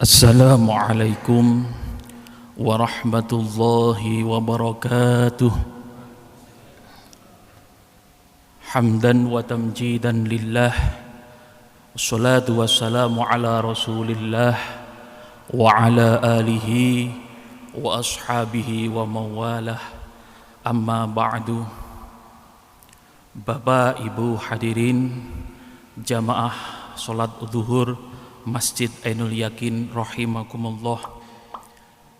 Assalamualaikum warahmatullahi wabarakatuh. Hamdan wa tamjidan lillah, wassalatu wassalamu ala rasulillah wa ala alihi wa ashabihi wa mawalah. Amma ba'du. Bapak Ibu hadirin jamaah salat zuhur Masjid Ainul Yakin rahimakumullah.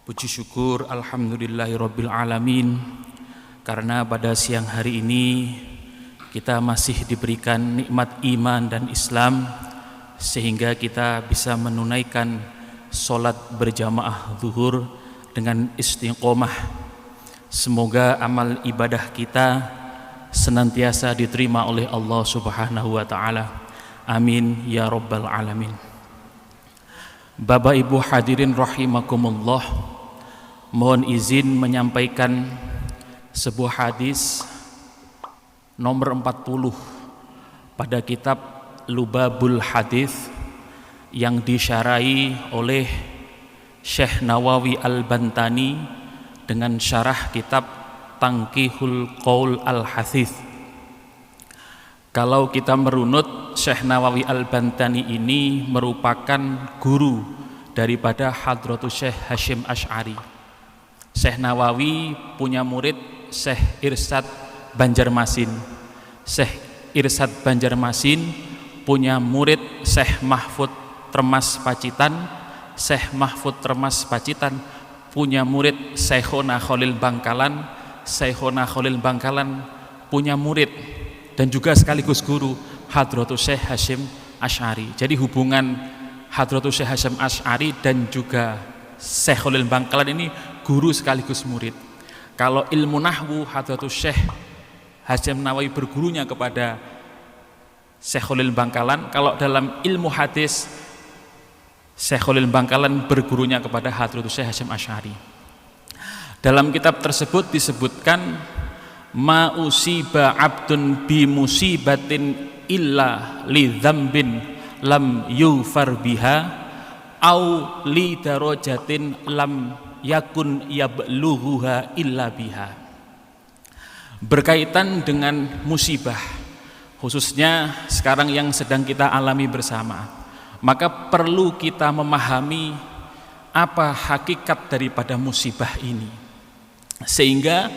Puji syukur alhamdulillahirabbil alamin, karena pada siang hari ini kita masih diberikan nikmat iman dan Islam sehingga kita bisa menunaikan salat berjamaah zuhur dengan istiqomah. Semoga amal ibadah kita senantiasa diterima oleh Allah Subhanahu wa taala. Amin ya rabbal alamin. Bapak Ibu hadirin rahimakumullah, mohon izin menyampaikan sebuah hadis nomor 40 pada kitab Lubabul Hadis yang disyarahi oleh Syekh Nawawi Al-Bantani dengan syarah kitab Tanqihul Qaul Al-Hathith. Kalau kita merunut, Syekh Nawawi Al-Bantani ini merupakan guru daripada Hadratus Syekh Hasyim Asy'ari. Syekh Nawawi punya murid Syekh Irsyad Banjarmasin. Syekh Irsyad Banjarmasin punya murid Syekh Mahfud Termas Pacitan. Syekh Mahfud Termas Pacitan punya murid Syekhona Khalil Bangkalan. Syekhona Khalil Bangkalan punya murid dan juga sekaligus guru Hadratus Syekh Hasyim Asy'ari. Jadi hubungan Hadratus Syekh Hasyim Asy'ari dan juga Syekh Khalil Bangkalan ini guru sekaligus murid. Kalau ilmu nahwu, Hadratus Syekh Hasyim Nawawi bergurunya kepada Syekh Khalil Bangkalan. Kalau dalam ilmu hadis, Syekh Khalil Bangkalan bergurunya kepada Hadratus Syekh Hasyim Asy'ari. Dalam kitab tersebut disebutkan ma usiba abdun bi musibatin illa li dzambin lam yufar biha au li darajatin lam yakun yablughuha illa biha. Berkaitan dengan musibah, khususnya sekarang yang sedang kita alami bersama, maka perlu kita memahami apa hakikat daripada musibah ini, sehingga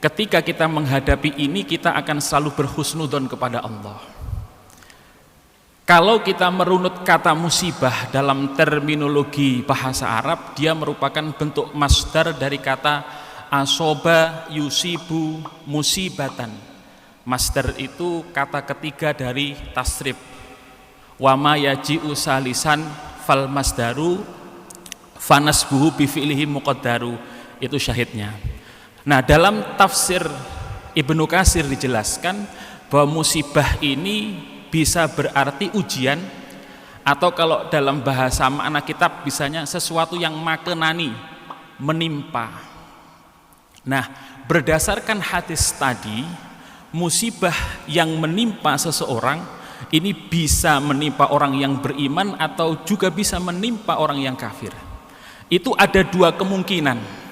ketika kita menghadapi ini kita akan selalu berhusnudzon kepada Allah. Kalau kita merunut kata musibah dalam terminologi bahasa Arab, dia merupakan bentuk masdar dari kata asoba yusibu musibatan. Masdar itu kata ketiga dari tasrif. Wa ma yaji'u salisan fal masdaru fanasbuhu bi fi'lihi muqaddaru. Itu syahidnya. Nah, dalam tafsir Ibnu Katsir dijelaskan bahwa musibah ini bisa berarti ujian, atau kalau dalam bahasa makna kitab bisanya sesuatu yang makenani, menimpa. Nah, berdasarkan hadis tadi, musibah yang menimpa seseorang ini bisa menimpa orang yang beriman atau juga bisa menimpa orang yang kafir. Itu ada dua kemungkinan.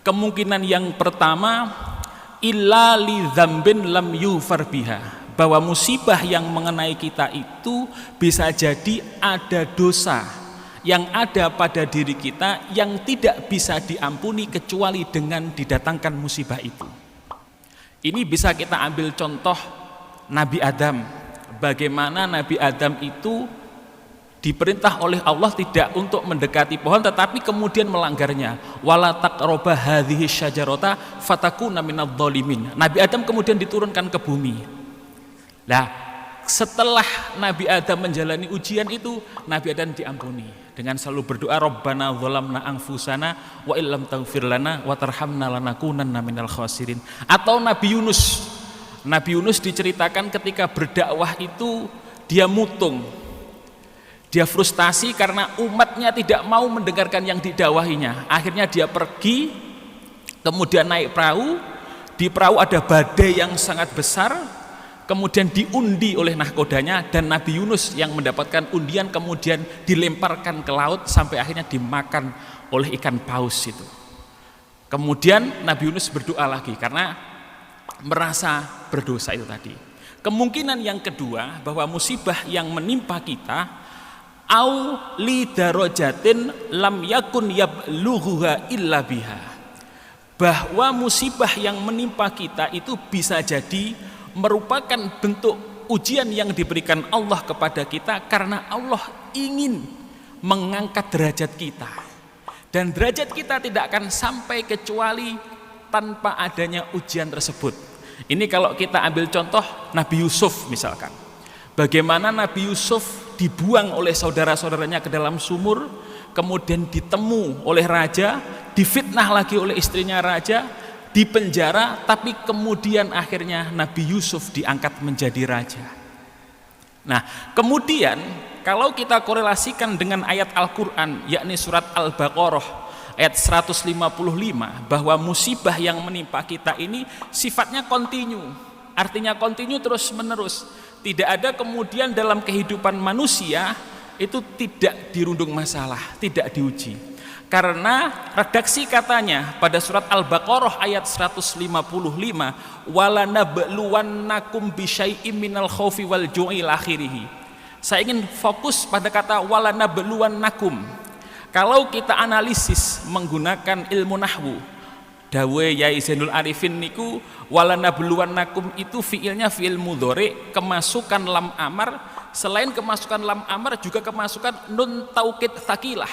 Kemungkinan yang pertama, illa li dzambin lam yufar biha, bahwa musibah yang mengenai kita itu bisa jadi ada dosa yang ada pada diri kita yang tidak bisa diampuni kecuali dengan didatangkan musibah itu. Ini bisa kita ambil contoh Nabi Adam. Bagaimana Nabi Adam itu diperintah oleh Allah tidak untuk mendekati pohon, tetapi kemudian melanggarnya. Wala taqraba hadhihi syajarata fatakuna minadh dhalimin. Nabi Adam kemudian diturunkan ke bumi. Nah, setelah Nabi Adam menjalani ujian itu, Nabi Adam diampuni dengan selalu berdoa, Rabbana dzalamna anfusana wa illam taghfir lana wa tarhamna lanakunanna minal khasirin. Atau Nabi Yunus. Nabi Yunus diceritakan ketika berdakwah itu dia mutung. Dia frustasi karena umatnya tidak mau mendengarkan yang didakwahinya. Akhirnya dia pergi, kemudian naik perahu. Di perahu ada badai yang sangat besar. kemudian diundi oleh nahkodanya, dan Nabi Yunus yang mendapatkan undian kemudian dilemparkan ke laut sampai akhirnya dimakan oleh ikan paus itu. Kemudian Nabi Yunus berdoa lagi karena merasa berdosa itu tadi. Kemungkinan yang kedua bahwa musibah yang menimpa kita au li darajatin lam yakun yablughuha illa biha, bahwa musibah yang menimpa kita itu bisa jadi merupakan bentuk ujian yang diberikan Allah kepada kita karena Allah ingin mengangkat derajat kita, dan derajat kita tidak akan sampai kecuali tanpa adanya ujian tersebut. Ini kalau kita ambil contoh Nabi Yusuf misalkan, bagaimana Nabi Yusuf dibuang oleh saudara-saudaranya ke dalam sumur, kemudian ditemu oleh raja, difitnah lagi oleh istrinya raja, dipenjara, tapi kemudian akhirnya Nabi Yusuf diangkat menjadi raja. Nah, kemudian kalau kita korelasikan dengan ayat Al-Quran, yakni surat Al-Baqarah ayat 155, bahwa musibah yang menimpa kita ini sifatnya kontinu, artinya kontinu terus menerus. Tidak ada kemudian dalam kehidupan manusia itu tidak dirundung masalah, tidak diuji. Karena redaksi katanya pada surat Al-Baqarah ayat 155, wala nabluwannakum bisyai'im minal khaufi wal ju'i akhirih. Saya ingin fokus pada kata wala nabluwannakum. Kalau kita analisis menggunakan ilmu nahwu, dawe Yai Zainul Arifin niku wala nabluwannakum itu fiilnya fiil mudhari, kemasukan lam amar, selain kemasukan lam amar juga kemasukan nun taukid tsakilah,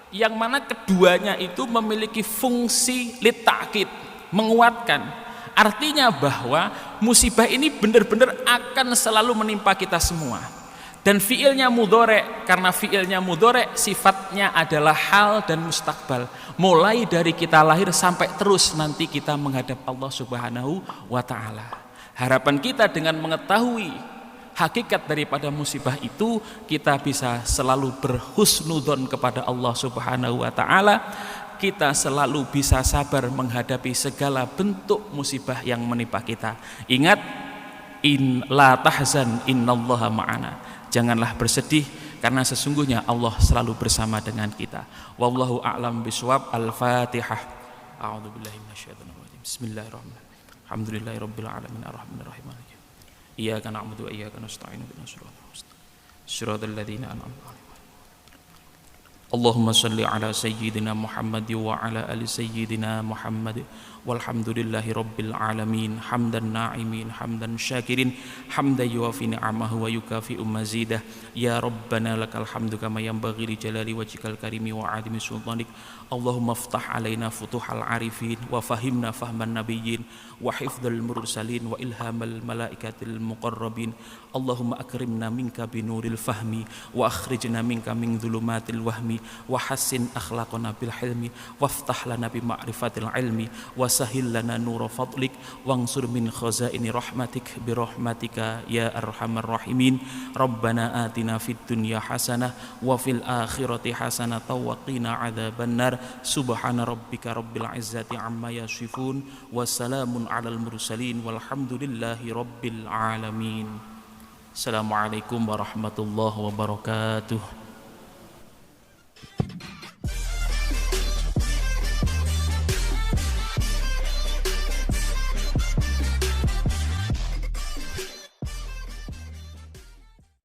yang mana keduanya itu memiliki fungsi litakid, menguatkan. Artinya bahwa musibah ini benar-benar akan selalu menimpa kita semua. Dan fiilnya mudhari, karena fiilnya mudhari sifatnya adalah hal dan mustakbal, mulai dari kita lahir sampai terus nanti kita menghadap Allah Subhanahu wa ta'ala. Harapan kita dengan mengetahui hakikat daripada musibah itu, kita bisa selalu berhusnudzon kepada Allah Subhanahu wa ta'ala, kita selalu bisa sabar menghadapi segala bentuk musibah yang menimpa kita. Ingat, in la tahzan innallaha ma'ana, janganlah bersedih karena sesungguhnya Allah selalu bersama dengan kita. Wallahu a'lam bishawab. Al-Fatihah. A'udzubillahi minasyaitonir rajim. Bismillahirrahmanirrahim. Alhamdulillahirabbil alamin arrahmanirrahim. Iyyaka na'budu wa iyyaka nasta'in ihdinas siratal mustaqim. Shiratal ladzina an'amta 'alaihim. Allahumma shalli ala sayyidina Muhammad wa ala ali sayyidina Muhammad. Walhamdulillahi rabbil alamin, hamdan na'imin, hamdan syakirin, hamdan yuwafi ni'amahu wa yukafi'u mazidah. Ya Rabbana lakal hamdu kama yanbaghi li jalali wajhikal karimi wa 'azimi sultanik. Allahumma iftah alaina futuhal arifin wa fahimna fahman nabiyyin wa hifdzal mursalin wa ilhamal malaikatil muqarrabin. Allahumma akrimna minka binuril fahmi wa akhrijna minka min dhulumatil wahmi wa hassin akhlaqana bil hilmi waftah lana bi ma'rifatil ilmi wa sahil lana nura fadlik wangsur min khazaini rahmatik bi rahmatika ya arhamar rahimin. Rabbana atina fid dunya hasanah wa fil akhirati hasanah wa qina adzabannar. Subhana rabbika rabbil izzati amma yasifun wa salamun alal mursalin walhamdulillahi rabbil alamin. Assalamualaikum warahmatullahi wabarakatuh.